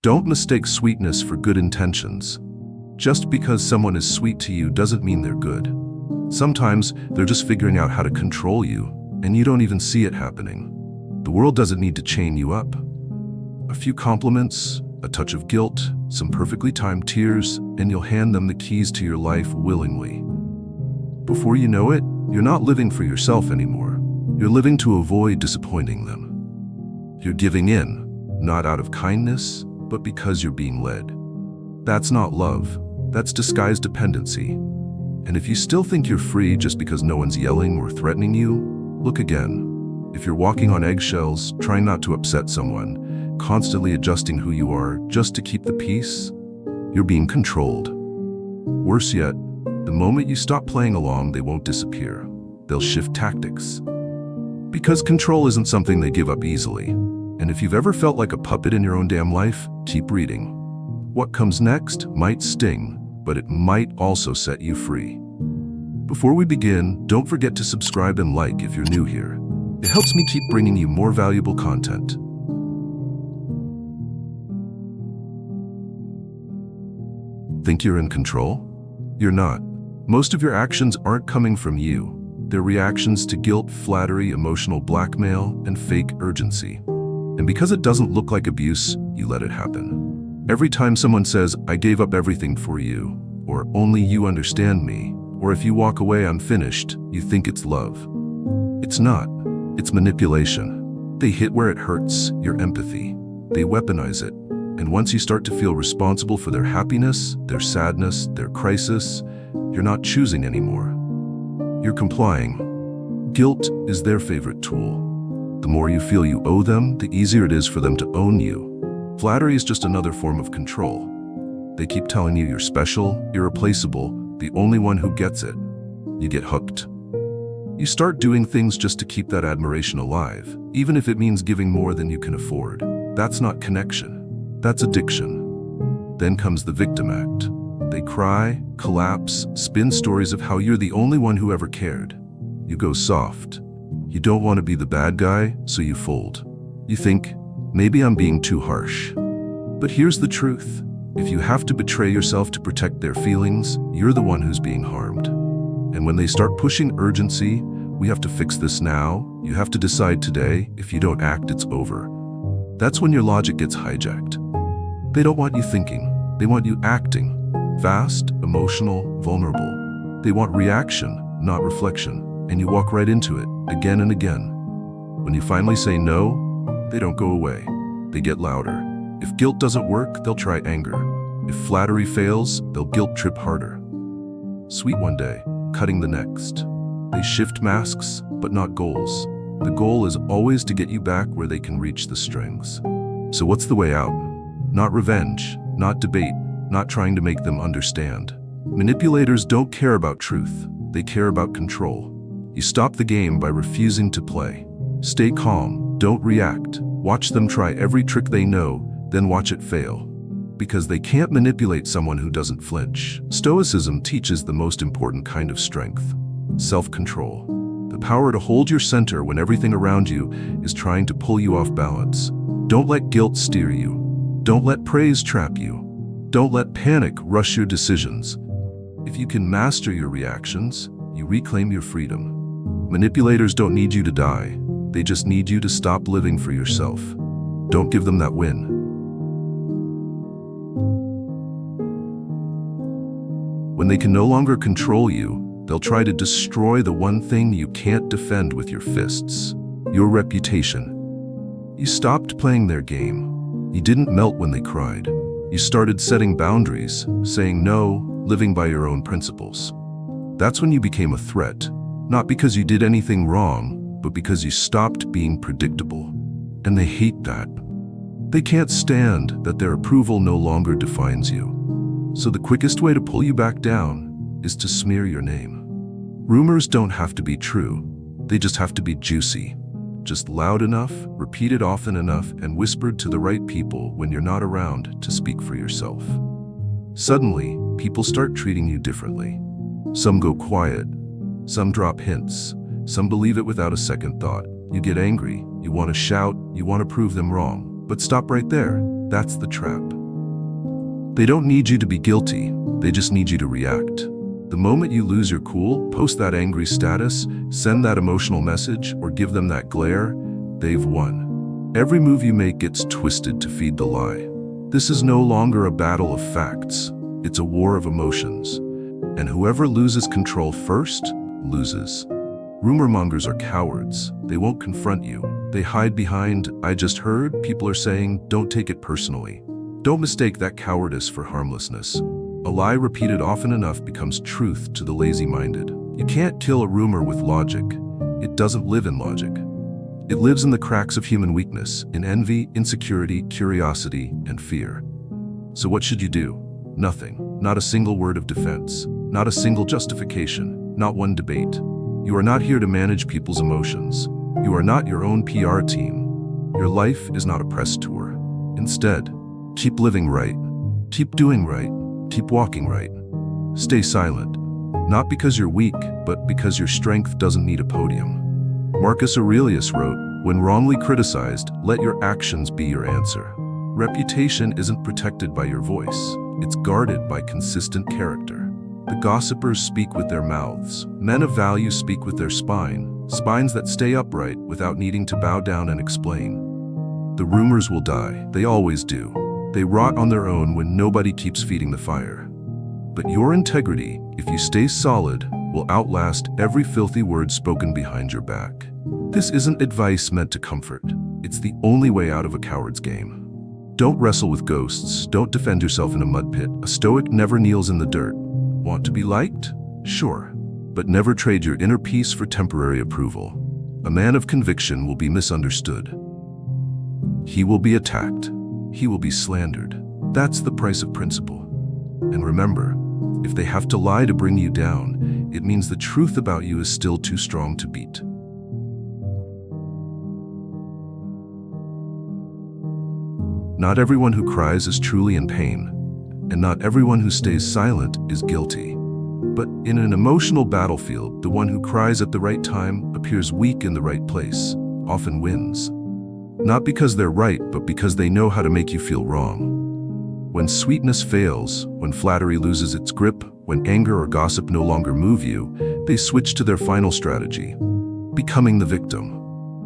Don't mistake sweetness for good intentions. Just because someone is sweet to you doesn't mean they're good. Sometimes they're just figuring out how to control you, and you don't even see it happening. The world doesn't need to chain you up. A few compliments, a touch of guilt, some perfectly timed tears, and you'll hand them the keys to your life willingly. Before you know it, you're not living for yourself anymore. You're living to avoid disappointing them. You're giving in, not out of kindness, but because you're being led. That's not love. That's disguised dependency. And if you still think you're free just because no one's yelling or threatening you, look again. If you're walking on eggshells, trying not to upset someone, constantly adjusting who you are just to keep the peace, you're being controlled. Worse yet, the moment you stop playing along, they won't disappear. They'll shift tactics. Because control isn't something they give up easily. And if you've ever felt like a puppet in your own damn life, keep reading. What comes next might sting, but it might also set you free. Before we begin, don't forget to subscribe and like if you're new here. It helps me keep bringing you more valuable content. Think you're in control? You're not. Most of your actions aren't coming from you. They're reactions to guilt, flattery, emotional blackmail, and fake urgency. And because it doesn't look like abuse, you let it happen. Every time someone says, "I gave up everything for you," or "only you understand me," or "if you walk away unfinished," you think it's love. It's not. It's manipulation. They hit where it hurts, your empathy. They weaponize it. And once you start to feel responsible for their happiness, their sadness, their crisis, you're not choosing anymore. You're complying. Guilt is their favorite tool. The more you feel you owe them, the easier it is for them to own you. Flattery is just another form of control. They keep telling you you're special, irreplaceable, the only one who gets it. You get hooked. You start doing things just to keep that admiration alive, even if it means giving more than you can afford. That's not connection. That's addiction. Then comes the victim act. They cry, collapse, spin stories of how you're the only one who ever cared. You go soft. You don't want to be the bad guy, so you fold. You think, maybe I'm being too harsh. But here's the truth. If you have to betray yourself to protect their feelings, you're the one who's being harmed. And when they start pushing urgency, "We have to fix this now, you have to decide today, if you don't act, it's over," that's when your logic gets hijacked. They don't want you thinking, they want you acting. Fast, emotional, vulnerable. They want reaction, not reflection, and you walk right into it, again and again. When you finally say no, they don't go away. They get louder. If guilt doesn't work, they'll try anger. If flattery fails, they'll guilt trip harder. Sweet one day, cutting the next. They shift masks, but not goals. The goal is always to get you back where they can reach the strings. So what's the way out? Not revenge, not debate, not trying to make them understand. Manipulators don't care about truth. They care about control. You stop the game by refusing to play. Stay calm, don't react. Watch them try every trick they know, then watch it fail. Because they can't manipulate someone who doesn't flinch. Stoicism teaches the most important kind of strength: self-control. The power to hold your center when everything around you is trying to pull you off balance. Don't let guilt steer you. Don't let praise trap you. Don't let panic rush your decisions. If you can master your reactions, you reclaim your freedom. Manipulators don't need you to die. They just need you to stop living for yourself. Don't give them that win. When they can no longer control you, they'll try to destroy the one thing you can't defend with your fists: your reputation. You stopped playing their game. You didn't melt when they cried. You started setting boundaries, saying no, living by your own principles. That's when you became a threat, not because you did anything wrong, but because you stopped being predictable. And they hate that. They can't stand that their approval no longer defines you. So the quickest way to pull you back down is to smear your name. Rumors don't have to be true. They just have to be juicy. Just loud enough, repeated often enough, and whispered to the right people when you're not around to speak for yourself. Suddenly, people start treating you differently. Some go quiet. Some drop hints. Some believe it without a second thought. You get angry. You want to shout. You want to prove them wrong. But stop right there. That's the trap. They don't need you to be guilty, they just need you to react. The moment you lose your cool, post that angry status, send that emotional message, or give them that glare, they've won. Every move you make gets twisted to feed the lie. This is no longer a battle of facts, it's a war of emotions. And whoever loses control first, loses. Rumor mongers are cowards. They won't confront you. They hide behind, "I just heard, people are saying," don't take it personally. Don't mistake that cowardice for harmlessness. A lie repeated often enough becomes truth to the lazy-minded. You can't kill a rumor with logic. It doesn't live in logic. It lives in the cracks of human weakness, in envy, insecurity, curiosity, and fear. So what should you do? Nothing. Not a single word of defense. Not a single justification. Not one debate. You are not here to manage people's emotions. You are not your own PR team. Your life is not a press tour. Instead, keep living right. Keep doing right. Keep walking right. Stay silent. Not because you're weak, but because your strength doesn't need a podium. Marcus Aurelius wrote, "When wrongly criticized, let your actions be your answer." Reputation isn't protected by your voice. It's guarded by consistent character. The gossipers speak with their mouths. Men of value speak with their spines that stay upright without needing to bow down and explain. The rumors will die. They always do. They rot on their own when nobody keeps feeding the fire. But your integrity, if you stay solid, will outlast every filthy word spoken behind your back. This isn't advice meant to comfort. It's the only way out of a coward's game. Don't wrestle with ghosts. Don't defend yourself in a mud pit. A Stoic never kneels in the dirt. Want to be liked? Sure. But never trade your inner peace for temporary approval. A man of conviction will be misunderstood. He will be attacked. He will be slandered. That's the price of principle. And remember, if they have to lie to bring you down, it means the truth about you is still too strong to beat. Not everyone who cries is truly in pain, and not everyone who stays silent is guilty. But in an emotional battlefield, the one who cries at the right time, appears weak in the right place, often wins. Not because they're right, but because they know how to make you feel wrong. When sweetness fails, when flattery loses its grip, when anger or gossip no longer move you, they switch to their final strategy, becoming the victim.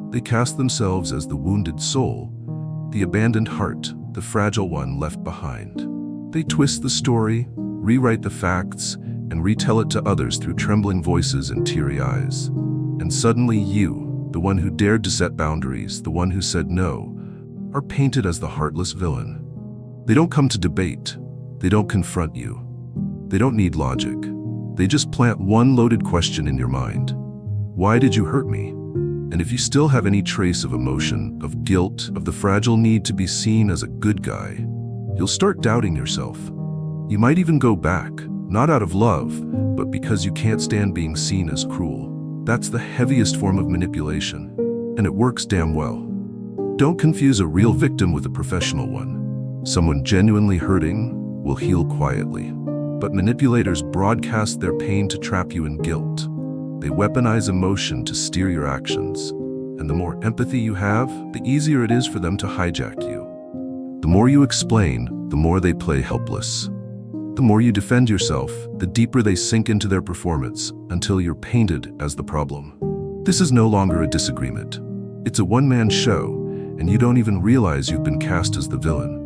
They cast themselves as the wounded soul, the abandoned heart, the fragile one left behind. They twist the story, rewrite the facts, and retell it to others through trembling voices and teary eyes. And suddenly you, the one who dared to set boundaries, the one who said no, are painted as the heartless villain. They don't come to debate. They don't confront you. They don't need logic. They just plant one loaded question in your mind. Why did you hurt me? And if you still have any trace of emotion, of guilt, of the fragile need to be seen as a good guy, you'll start doubting yourself. You might even go back, not out of love, but because you can't stand being seen as cruel. That's the heaviest form of manipulation, and it works damn well. Don't confuse a real victim with a professional one. Someone genuinely hurting will heal quietly, but manipulators broadcast their pain to trap you in guilt. They weaponize emotion to steer your actions, and the more empathy you have, the easier it is for them to hijack you. The more you explain, the more they play helpless. The more you defend yourself, the deeper they sink into their performance until you're painted as the problem. This is no longer a disagreement. It's a one-man show, and you don't even realize you've been cast as the villain.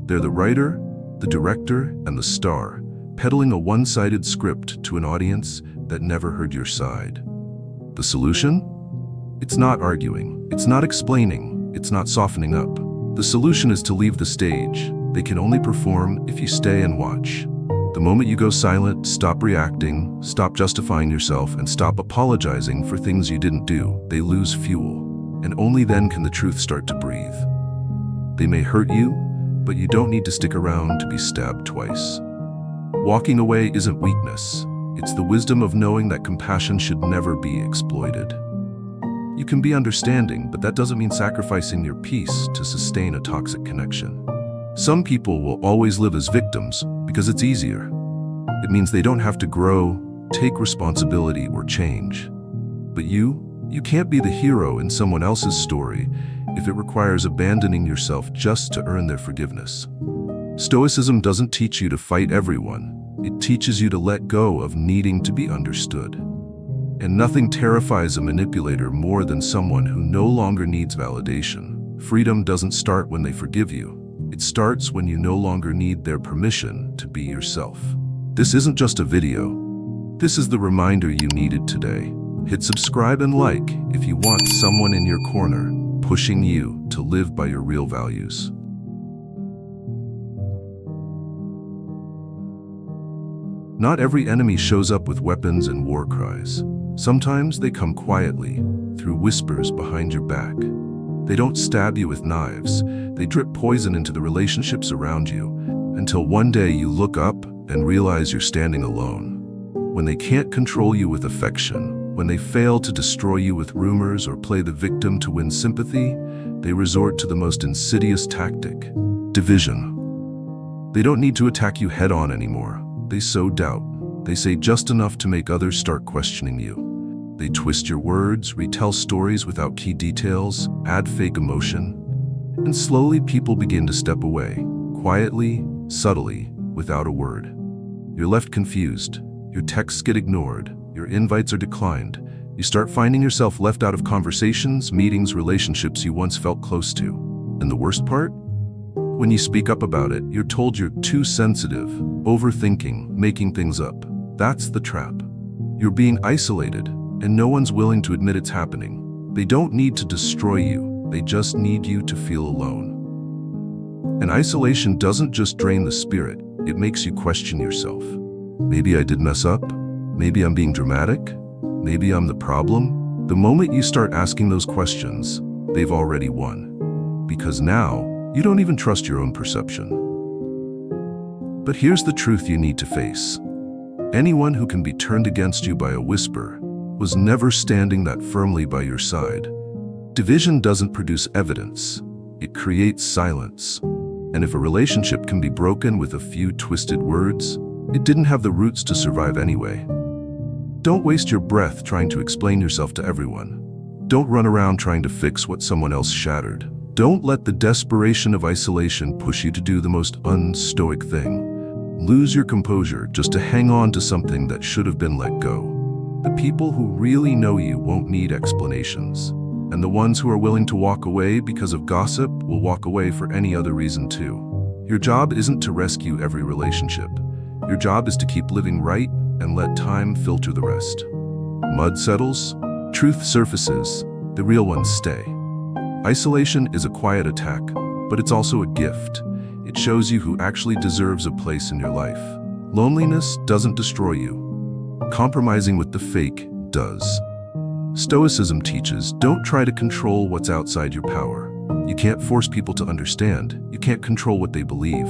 They're the writer, the director, and the star, peddling a one-sided script to an audience that never heard your side. The solution? It's not arguing. It's not explaining. It's not softening up. The solution is to leave the stage. They can only perform if you stay and watch. The moment you go silent, stop reacting, stop justifying yourself, and stop apologizing for things you didn't do, they lose fuel. And only then can the truth start to breathe. They may hurt you, but you don't need to stick around to be stabbed twice. Walking away isn't weakness. It's the wisdom of knowing that compassion should never be exploited. You can be understanding, but that doesn't mean sacrificing your peace to sustain a toxic connection. Some people will always live as victims because it's easier. It means they don't have to grow, take responsibility, or change. But you can't be the hero in someone else's story if it requires abandoning yourself just to earn their forgiveness. Stoicism doesn't teach you to fight everyone. It teaches you to let go of needing to be understood. And nothing terrifies a manipulator more than someone who no longer needs validation. Freedom doesn't start when they forgive you. It starts when you no longer need their permission to be yourself. This isn't just a video. This is the reminder you needed today. Hit subscribe and like if you want someone in your corner pushing you to live by your real values. Not every enemy shows up with weapons and war cries. Sometimes they come quietly, through whispers behind your back. They don't stab you with knives. They drip poison into the relationships around you, until one day you look up and realize you're standing alone. When they can't control you with affection, when they fail to destroy you with rumors or play the victim to win sympathy, they resort to the most insidious tactic: division. They don't need to attack you head-on anymore. They sow doubt. They say just enough to make others start questioning you. They twist your words, retell stories without key details, add fake emotion, and slowly people begin to step away, quietly, subtly, without a word. You're left confused. Your texts get ignored. Your invites are declined. You start finding yourself left out of conversations, meetings, relationships you once felt close to. And the worst part? When you speak up about it, you're told you're too sensitive, overthinking, making things up. That's the trap. You're being isolated, and no one's willing to admit it's happening. They don't need to destroy you. They just need you to feel alone. And isolation doesn't just drain the spirit. It makes you question yourself. Maybe I did mess up. Maybe I'm being dramatic. Maybe I'm the problem. The moment you start asking those questions, they've already won. Because now, you don't even trust your own perception. But here's the truth you need to face. Anyone who can be turned against you by a whisper was never standing that firmly by your side. Division doesn't produce evidence. It creates silence. And if a relationship can be broken with a few twisted words, it didn't have the roots to survive anyway. Don't waste your breath trying to explain yourself to everyone. Don't run around trying to fix what someone else shattered. Don't let the desperation of isolation push you to do the most un-stoic thing. Lose your composure just to hang on to something that should have been let go. The people who really know you won't need explanations. And the ones who are willing to walk away because of gossip will walk away for any other reason too. Your job isn't to rescue every relationship. Your job is to keep living right and let time filter the rest. Mud settles, truth surfaces, the real ones stay. Isolation is a quiet attack, but it's also a gift. It shows you who actually deserves a place in your life. Loneliness doesn't destroy you. Compromising with the fake does. Stoicism teaches, don't try to control what's outside your power. You can't force people to understand. You can't control what they believe.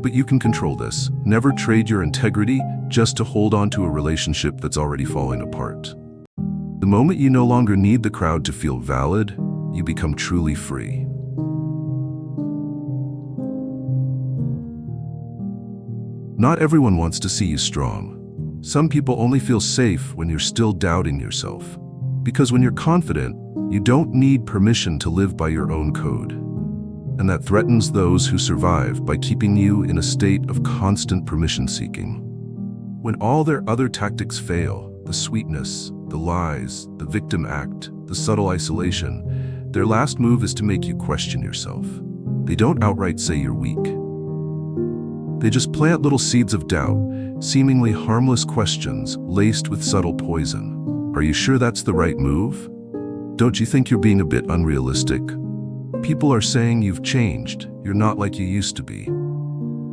But you can control this. Never trade your integrity just to hold on to a relationship that's already falling apart. The moment you no longer need the crowd to feel valid, you become truly free. Not everyone wants to see you strong. Some people only feel safe when you're still doubting yourself. Because when you're confident, you don't need permission to live by your own code. And that threatens those who survive by keeping you in a state of constant permission-seeking. When all their other tactics fail, the sweetness, the lies, the victim act, the subtle isolation, their last move is to make you question yourself. They don't outright say you're weak. They just plant little seeds of doubt, seemingly harmless questions laced with subtle poison. Are you sure that's the right move? Don't you think you're being a bit unrealistic? People are saying you've changed, you're not like you used to be.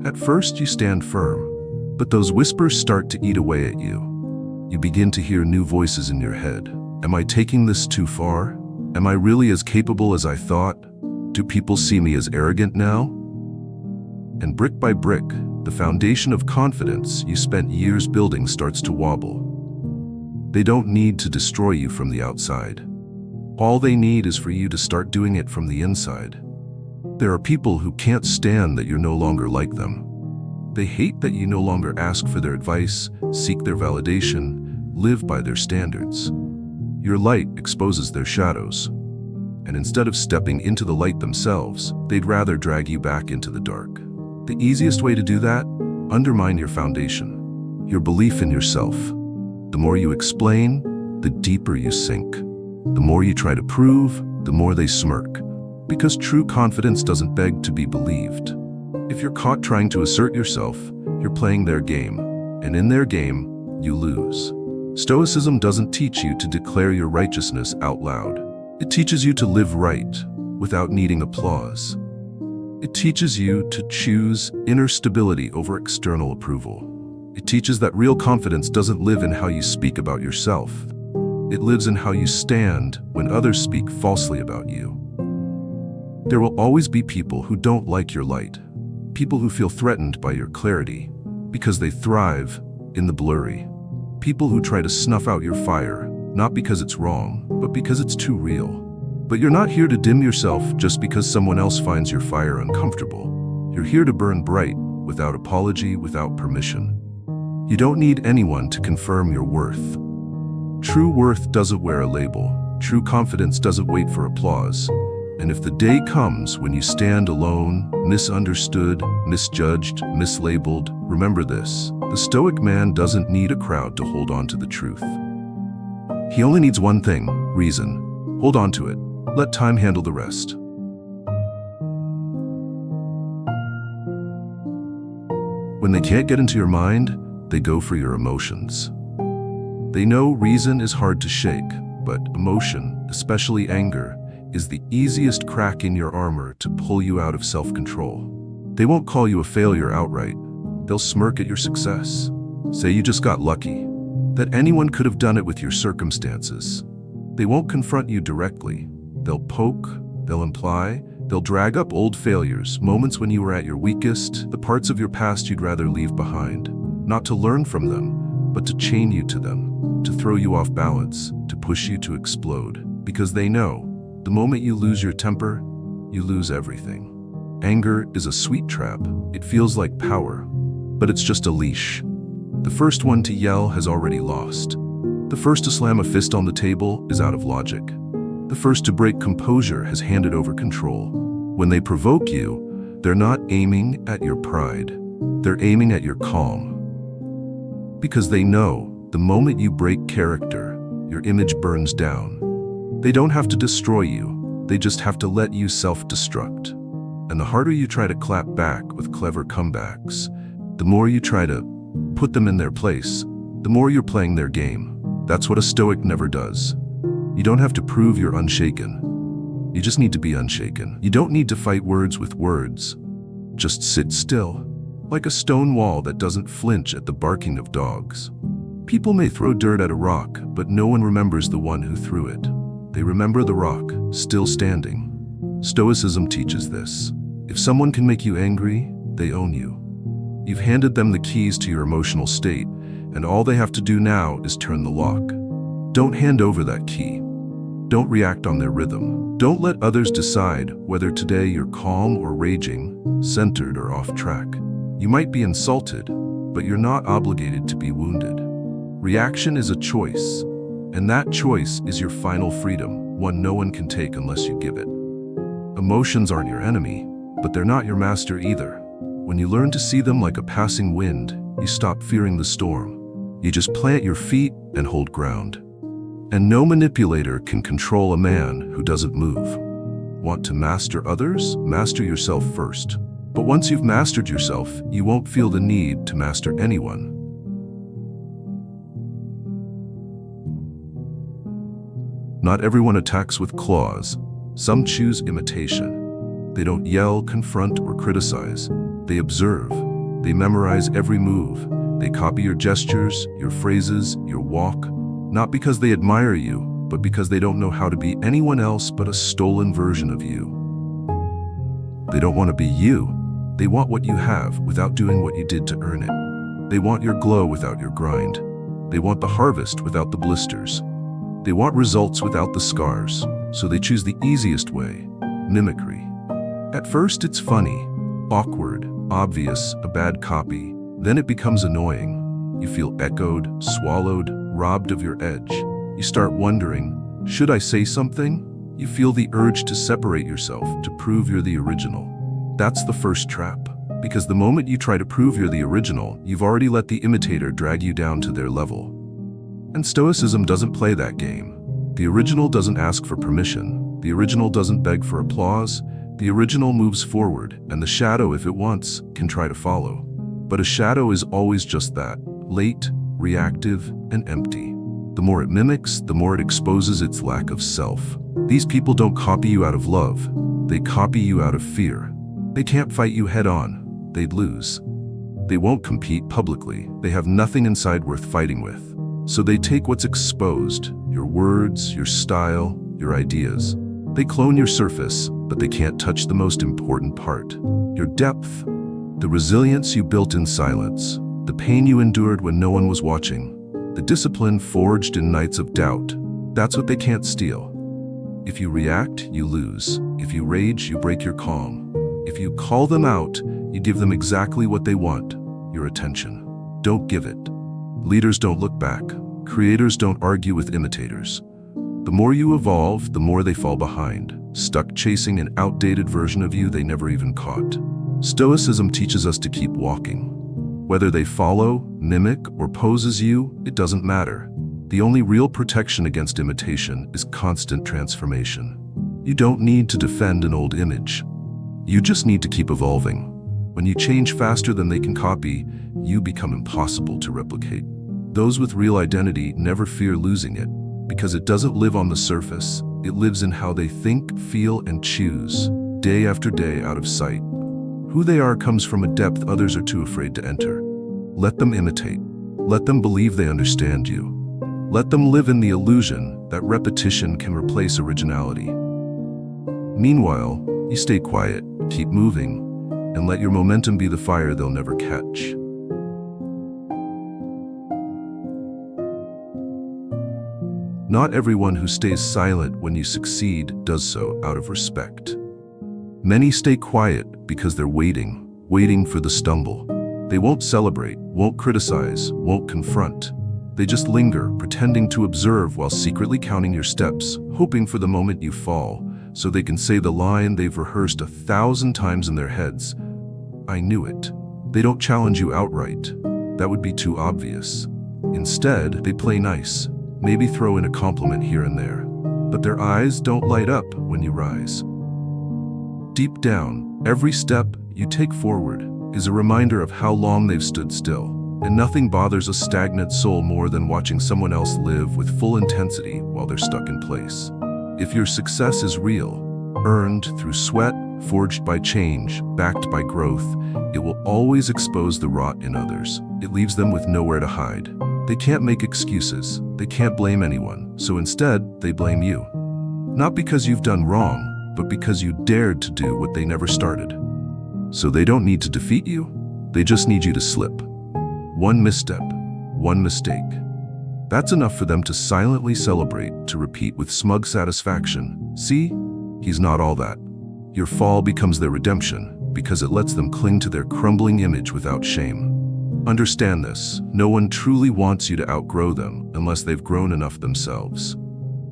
At first you stand firm, but those whispers start to eat away at you. You begin to hear new voices in your head. Am I taking this too far? Am I really as capable as I thought? Do people see me as arrogant now? And brick by brick, the foundation of confidence you spent years building starts to wobble. They don't need to destroy you from the outside. All they need is for you to start doing it from the inside. There are people who can't stand that you're no longer like them. They hate that you no longer ask for their advice, seek their validation, live by their standards. Your light exposes their shadows. And instead of stepping into the light themselves, they'd rather drag you back into the dark. The easiest way to do that? Undermine your foundation, your belief in yourself. The more you explain, the deeper you sink. The more you try to prove, the more they smirk. Because true confidence doesn't beg to be believed. If you're caught trying to assert yourself, you're playing their game. And in their game, you lose. Stoicism doesn't teach you to declare your righteousness out loud. It teaches you to live right without needing applause. It teaches you to choose inner stability over external approval. It teaches that real confidence doesn't live in how you speak about yourself. It lives in how you stand when others speak falsely about you. There will always be people who don't like your light, people who feel threatened by your clarity because they thrive in the blurry. People who try to snuff out your fire, not because it's wrong, but because it's too real. But you're not here to dim yourself just because someone else finds your fire uncomfortable. You're here to burn bright, without apology, without permission. You don't need anyone to confirm your worth. True worth doesn't wear a label. True confidence doesn't wait for applause. And if the day comes when you stand alone, misunderstood, misjudged, mislabeled, remember this: the Stoic man doesn't need a crowd to hold on to the truth. He only needs one thing: reason. Hold on to it. Let time handle the rest. When they can't get into your mind, they go for your emotions. They know reason is hard to shake, but emotion, especially anger, is the easiest crack in your armor to pull you out of self-control. They won't call you a failure outright. They'll smirk at your success, say you just got lucky, that anyone could have done it with your circumstances. They won't confront you directly. They'll poke, they'll imply, they'll drag up old failures, moments when you were at your weakest, the parts of your past you'd rather leave behind, not to learn from them, but to chain you to them, to throw you off balance, to push you to explode. Because they know, the moment you lose your temper, you lose everything. Anger is a sweet trap. It feels like power, but it's just a leash. The first one to yell has already lost. The first to slam a fist on the table is out of logic. The first to break composure has handed over control. When they provoke you, they're not aiming at your pride. They're aiming at your calm. Because they know, the moment you break character, your image burns down. They don't have to destroy you, they just have to let you self-destruct. And the harder you try to clap back with clever comebacks, the more you try to put them in their place, the more you're playing their game. That's what a Stoic never does. You don't have to prove you're unshaken. You just need to be unshaken. You don't need to fight words with words. Just sit still, like a stone wall that doesn't flinch at the barking of dogs. People may throw dirt at a rock, but no one remembers the one who threw it. They remember the rock, still standing. Stoicism teaches this. If someone can make you angry, they own you. You've handed them the keys to your emotional state, and all they have to do now is turn the lock. Don't hand over that key. Don't react on their rhythm. Don't let others decide whether today you're calm or raging, centered or off track. You might be insulted, but you're not obligated to be wounded. Reaction is a choice, and that choice is your final freedom, one no one can take unless you give it. Emotions aren't your enemy, but they're not your master either. When you learn to see them like a passing wind, you stop fearing the storm. You just plant your feet and hold ground. And no manipulator can control a man who doesn't move. Want to master others? Master yourself first. But once you've mastered yourself, you won't feel the need to master anyone. Not everyone attacks with claws. Some choose imitation. They don't yell, confront, or criticize. They observe. They memorize every move. They copy your gestures, your phrases, your walk, not because they admire you, but because they don't know how to be anyone else but a stolen version of you. They don't want to be you. They want what you have without doing what you did to earn it. They want your glow without your grind. They want the harvest without the blisters. They want results without the scars, so they choose the easiest way, mimicry. At first it's funny, awkward, obvious, a bad copy. Then it becomes annoying. You feel echoed, swallowed, robbed of your edge. You start wondering, should I say something? You feel the urge to separate yourself, to prove you're the original. That's the first trap, because the moment you try to prove you're the original, you've already let the imitator drag you down to their level. And Stoicism doesn't play that game. The original doesn't ask for permission. The original doesn't beg for applause. The original moves forward, and the shadow, if it wants, can try to follow. But a shadow is always just that, late, reactive, and empty. The more it mimics, the more it exposes its lack of self. These people don't copy you out of love. They copy you out of fear. They can't fight you head-on. They'd lose. They won't compete publicly. They have nothing inside worth fighting with. So they take what's exposed, your words, your style, your ideas. They clone your surface, but they can't touch the most important part, your depth. The resilience you built in silence, the pain you endured when no one was watching, the discipline forged in nights of doubt. That's what they can't steal. If you react, you lose. If you rage, you break your calm. If you call them out, you give them exactly what they want, your attention. Don't give it. Leaders don't look back. Creators don't argue with imitators. The more you evolve, the more they fall behind, stuck chasing an outdated version of you they never even caught. Stoicism teaches us to keep walking. Whether they follow, mimic, or pose as you, it doesn't matter. The only real protection against imitation is constant transformation. You don't need to defend an old image. You just need to keep evolving. When you change faster than they can copy, you become impossible to replicate. Those with real identity never fear losing it, because it doesn't live on the surface. It lives in how they think, feel, and choose, day after day out of sight. Who they are comes from a depth others are too afraid to enter. Let them imitate. Let them believe they understand you. Let them live in the illusion that repetition can replace originality. Meanwhile, you stay quiet, keep moving, and let your momentum be the fire they'll never catch. Not everyone who stays silent when you succeed does so out of respect. Many stay quiet because they're waiting for the stumble. They won't celebrate, won't criticize, won't confront. They just linger, pretending to observe while secretly counting your steps, hoping for the moment you fall, so they can say the line they've rehearsed 1,000 times in their heads. I knew it. They don't challenge you outright. That would be too obvious. Instead, they play nice. Maybe throw in a compliment here and there, but their eyes don't light up when you rise. Deep down, every step you take forward is a reminder of how long they've stood still, and nothing bothers a stagnant soul more than watching someone else live with full intensity while they're stuck in place. If your success is real, earned through sweat, forged by change, backed by growth, it will always expose the rot in others. It leaves them with nowhere to hide. They can't make excuses. They can't blame anyone. So instead, they blame you. Not because you've done wrong, but because you dared to do what they never started. So they don't need to defeat you. They just need you to slip. One misstep, one mistake. That's enough for them to silently celebrate, to repeat with smug satisfaction. See? He's not all that. Your fall becomes their redemption because it lets them cling to their crumbling image without shame. Understand this, no one truly wants you to outgrow them unless they've grown enough themselves.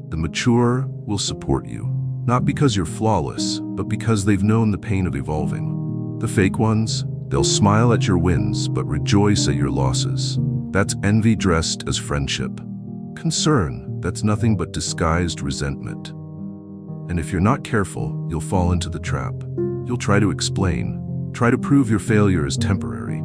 The mature will support you, not because you're flawless, but because they've known the pain of evolving. The fake ones, they'll smile at your wins but rejoice at your losses. That's envy dressed as friendship. Concern, that's nothing but disguised resentment. And if you're not careful, you'll fall into the trap. You'll try to explain, try to prove your failure is temporary.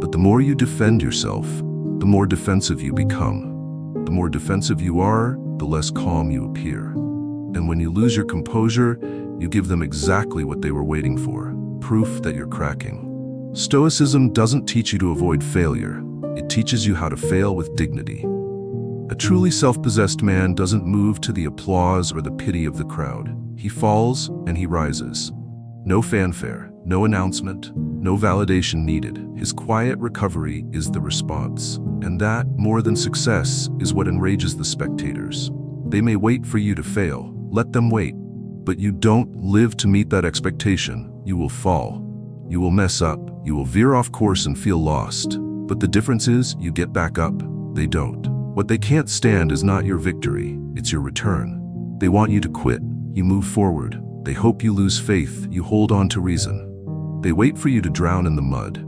But the more you defend yourself, the more defensive you become. The more defensive you are, the less calm you appear. And when you lose your composure, you give them exactly what they were waiting for, proof that you're cracking. Stoicism doesn't teach you to avoid failure. It teaches you how to fail with dignity. A truly self-possessed man doesn't move to the applause or the pity of the crowd. He falls and he rises. No fanfare, no announcement, no validation needed. His quiet recovery is the response. And that, more than success, is what enrages the spectators. They may wait for you to fail. Let them wait. But you don't live to meet that expectation. You will fall. You will mess up. You will veer off course and feel lost. But the difference is, you get back up. They don't. What they can't stand is not your victory. It's your return. They want you to quit. You move forward. They hope you lose faith. You hold on to reason. They wait for you to drown in the mud.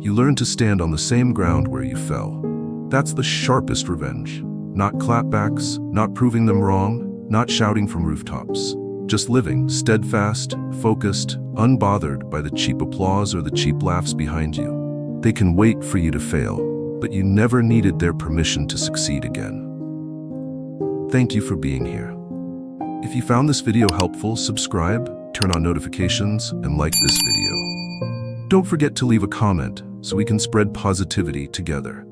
You learn to stand on the same ground where you fell. That's the sharpest revenge. Not clapbacks, not proving them wrong, not shouting from rooftops. Just living, steadfast, focused, unbothered by the cheap applause or the cheap laughs behind you. They can wait for you to fail, but you never needed their permission to succeed again. Thank you for being here. If you found this video helpful, subscribe, turn on notifications, and like this video. Don't forget to leave a comment so we can spread positivity together.